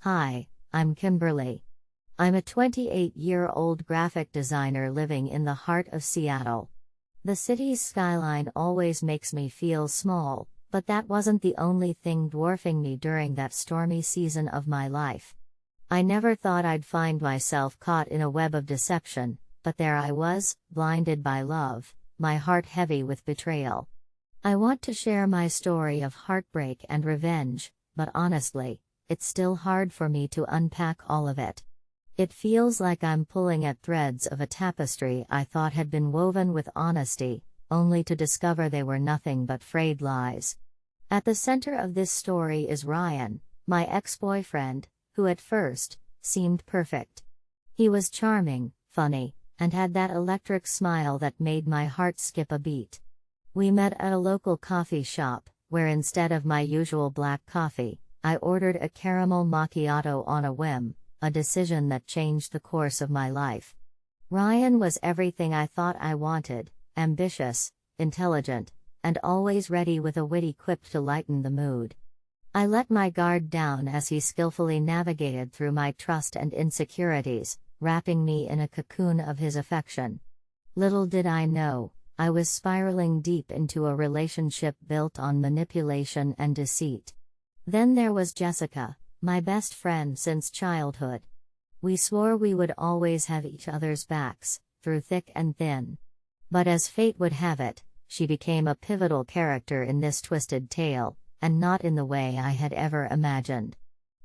Hi, I'm Kimberly. I'm a 28-year-old graphic designer living in the heart of Seattle. The city's skyline always makes me feel small, but that wasn't the only thing dwarfing me during that stormy season of my life. I never thought I'd find myself caught in a web of deception, but there I was, blinded by love, my heart heavy with betrayal. I want to share my story of heartbreak and revenge, but honestly, it's still hard for me to unpack all of it. It feels like I'm pulling at threads of a tapestry I thought had been woven with honesty, only to discover they were nothing but frayed lies. At the center of this story is Ryan, my ex-boyfriend, who at first seemed perfect. He was charming, funny, and had that electric smile that made my heart skip a beat. We met at a local coffee shop, where instead of my usual black coffee, I ordered a caramel macchiato on a whim, a decision that changed the course of my life. Ryan was everything I thought I wanted: ambitious, intelligent, and always ready with a witty quip to lighten the mood. I let my guard down as he skillfully navigated through my trust and insecurities, wrapping me in a cocoon of his affection. Little did I know, I was spiraling deep into a relationship built on manipulation and deceit. Then there was Jessica, my best friend since childhood. We swore we would always have each other's backs, through thick and thin. But as fate would have it, she became a pivotal character in this twisted tale, and not in the way I had ever imagined.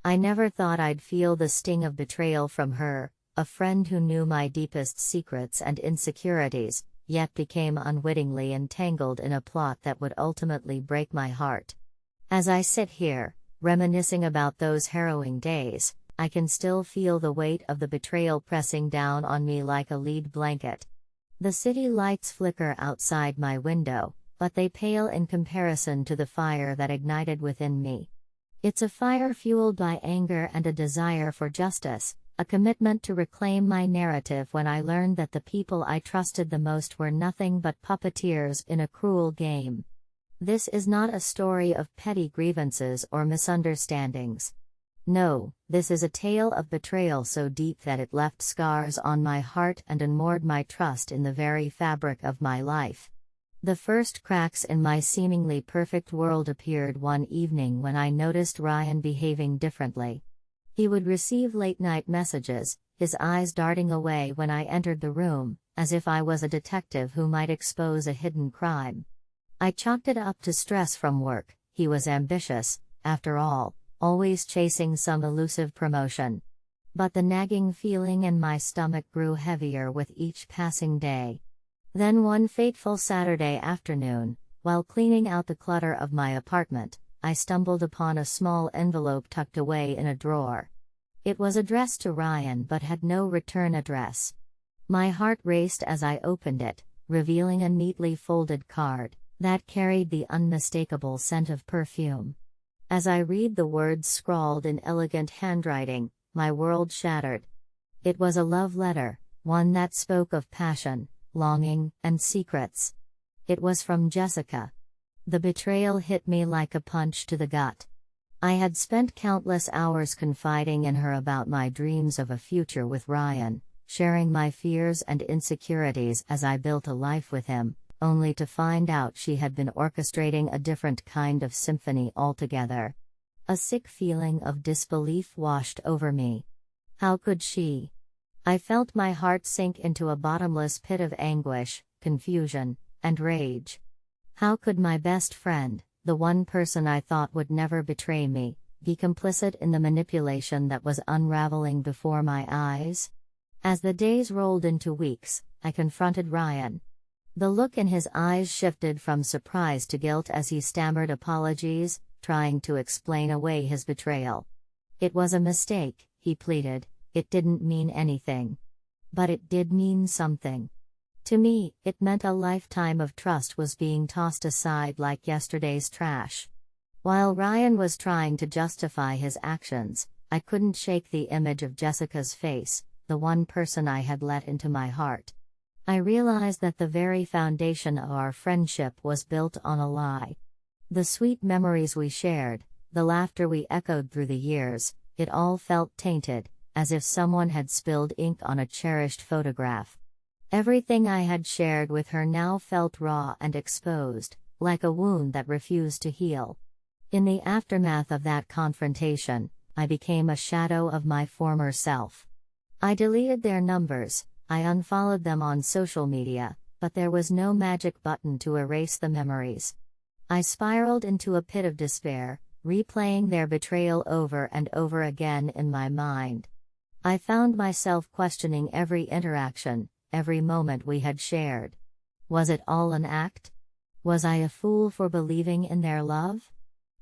I never thought I'd feel the sting of betrayal from her, a friend who knew my deepest secrets and insecurities, yet became unwittingly entangled in a plot that would ultimately break my heart. As I sit here, reminiscing about those harrowing days, I can still feel the weight of the betrayal pressing down on me like a lead blanket. The city lights flicker outside my window, but they pale in comparison to the fire that ignited within me. It's a fire fueled by anger and a desire for justice, a commitment to reclaim my narrative when I learned that the people I trusted the most were nothing but puppeteers in a cruel game. This is not a story of petty grievances or misunderstandings. No, this is a tale of betrayal so deep that it left scars on my heart and unmoored my trust in the very fabric of my life. The first cracks in my seemingly perfect world appeared one evening when I noticed Ryan behaving differently. He would receive late-night messages, his eyes darting away when I entered the room, as if I was a detective who might expose a hidden crime. I chalked it up to stress from work. He was ambitious, after all, always chasing some elusive promotion. But the nagging feeling in my stomach grew heavier with each passing day. Then one fateful Saturday afternoon, while cleaning out the clutter of my apartment, I stumbled upon a small envelope tucked away in a drawer. It was addressed to Ryan but had no return address. My heart raced as I opened it, revealing a neatly folded card that carried the unmistakable scent of perfume. As I read the words scrawled in elegant handwriting, my world shattered. It was a love letter, one that spoke of passion, longing, and secrets. It was from Jessica. The betrayal hit me like a punch to the gut. I had spent countless hours confiding in her about my dreams of a future with Ryan, sharing my fears and insecurities as I built a life with him, only to find out she had been orchestrating a different kind of symphony altogether. A sick feeling of disbelief washed over me. How could she? I felt my heart sink into a bottomless pit of anguish, confusion, and rage. How could my best friend, the one person I thought would never betray me, be complicit in the manipulation that was unraveling before my eyes? As the days rolled into weeks, I confronted Ryan. The look in his eyes shifted from surprise to guilt as he stammered apologies, trying to explain away his betrayal. It was a mistake, he pleaded. It didn't mean anything. But it did mean something. To me, it meant a lifetime of trust was being tossed aside like yesterday's trash. While Ryan was trying to justify his actions, I couldn't shake the image of Jessica's face, the one person I had let into my heart. I realized that the very foundation of our friendship was built on a lie. The sweet memories we shared, the laughter we echoed through the years, it all felt tainted, as if someone had spilled ink on a cherished photograph. Everything I had shared with her now felt raw and exposed, like a wound that refused to heal. In the aftermath of that confrontation, I became a shadow of my former self. I deleted their numbers, I unfollowed them on social media, but there was no magic button to erase the memories. I spiraled into a pit of despair, replaying their betrayal over and over again in my mind. I found myself questioning every interaction, every moment we had shared. Was it all an act? Was I a fool for believing in their love?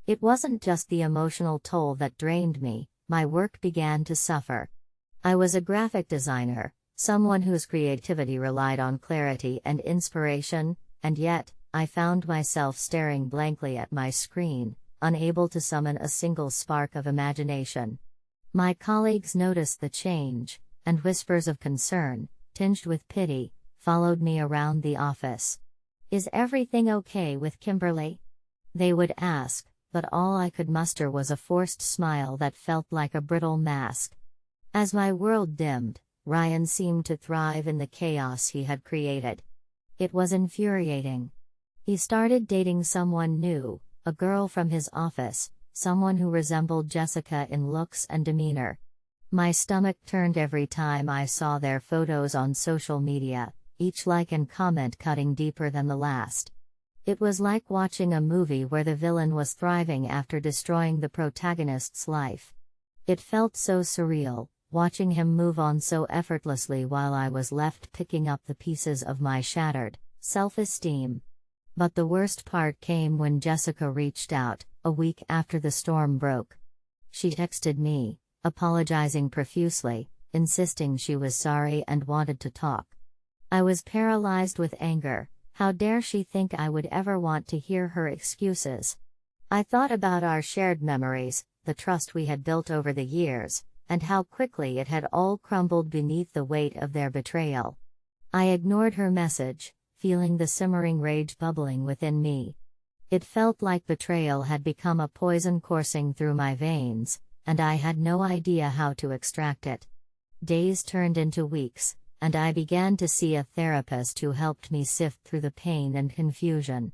It wasn't just the emotional toll that drained me, my work began to suffer. I was a graphic designer, someone whose creativity relied on clarity and inspiration, and yet, I found myself staring blankly at my screen, unable to summon a single spark of imagination. My colleagues noticed the change, and whispers of concern, tinged with pity, followed me around the office. "Is everything okay with Kimberly?" they would ask, but all I could muster was a forced smile that felt like a brittle mask. As my world dimmed, Ryan seemed to thrive in the chaos he had created. It was infuriating. He started dating someone new, a girl from his office, someone who resembled Jessica in looks and demeanor. My stomach turned every time I saw their photos on social media, each like and comment cutting deeper than the last. It was like watching a movie where the villain was thriving after destroying the protagonist's life. It felt so surreal, watching him move on so effortlessly while I was left picking up the pieces of my shattered self-esteem. But the worst part came when Jessica reached out, a week after the storm broke. She texted me, apologizing profusely, insisting she was sorry and wanted to talk. I was paralyzed with anger. How dare she think I would ever want to hear her excuses? I thought about our shared memories, the trust we had built over the years, and how quickly it had all crumbled beneath the weight of their betrayal. I ignored her message, feeling the simmering rage bubbling within me. It felt like betrayal had become a poison coursing through my veins, and I had no idea how to extract it. Days turned into weeks, and I began to see a therapist who helped me sift through the pain and confusion.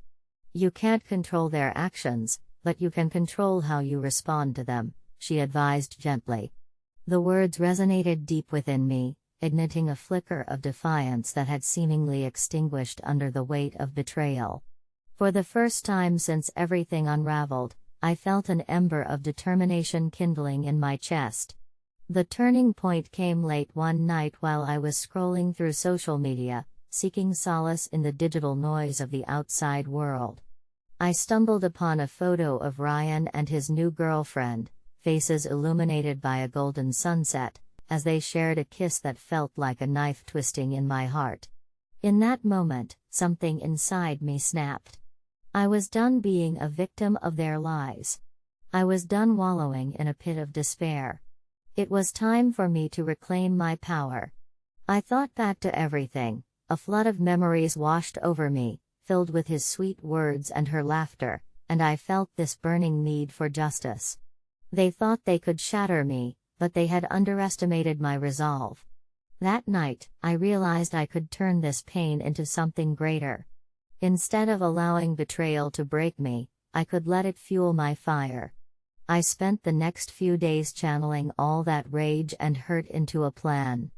"You can't control their actions, but you can control how you respond to them," she advised gently. The words resonated deep within me, igniting a flicker of defiance that had seemingly extinguished under the weight of betrayal. For the first time since everything unraveled, I felt an ember of determination kindling in my chest. The turning point came late one night while I was scrolling through social media, seeking solace in the digital noise of the outside world. I stumbled upon a photo of Ryan and his new girlfriend, faces illuminated by a golden sunset, as they shared a kiss that felt like a knife twisting in my heart. In that moment, something inside me snapped. I was done being a victim of their lies. I was done wallowing in a pit of despair. It was time for me to reclaim my power. I thought back to everything. A flood of memories washed over me, filled with his sweet words and her laughter, and I felt this burning need for justice. They thought they could shatter me, but they had underestimated my resolve. That night, I realized I could turn this pain into something greater. Instead of allowing betrayal to break me, I could let it fuel my fire. I spent the next few days channeling all that rage and hurt into a plan.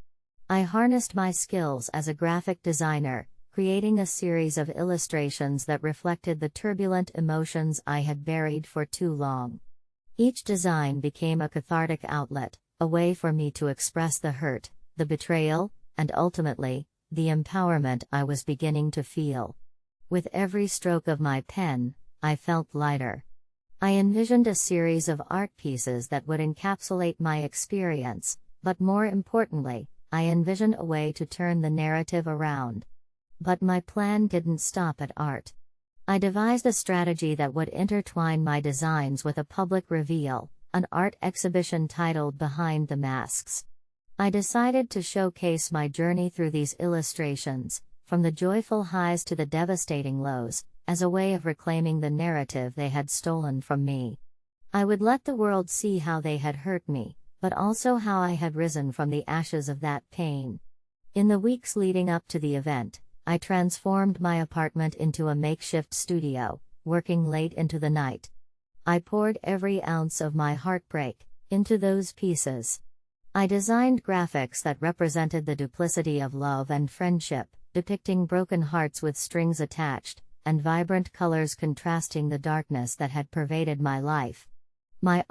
I harnessed my skills as a graphic designer, creating a series of illustrations that reflected the turbulent emotions I had buried for too long. Each design became a cathartic outlet, a way for me to express the hurt, the betrayal, and ultimately, the empowerment I was beginning to feel. With every stroke of my pen, I felt lighter. I envisioned a series of art pieces that would encapsulate my experience, but more importantly, I envisioned a way to turn the narrative around. But my plan didn't stop at art. I devised a strategy that would intertwine my designs with a public reveal, an art exhibition titled Behind the Masks. I decided to showcase my journey through these illustrations, from the joyful highs to the devastating lows, as a way of reclaiming the narrative they had stolen from me. I would let the world see how they had hurt me, but also how I had risen from the ashes of that pain. In the weeks leading up to the event, I transformed my apartment into a makeshift studio, working late into the night. I poured every ounce of my heartbreak into those pieces. I designed graphics that represented the duplicity of love and friendship, depicting broken hearts with strings attached, and vibrant colors contrasting the darkness that had pervaded my life. My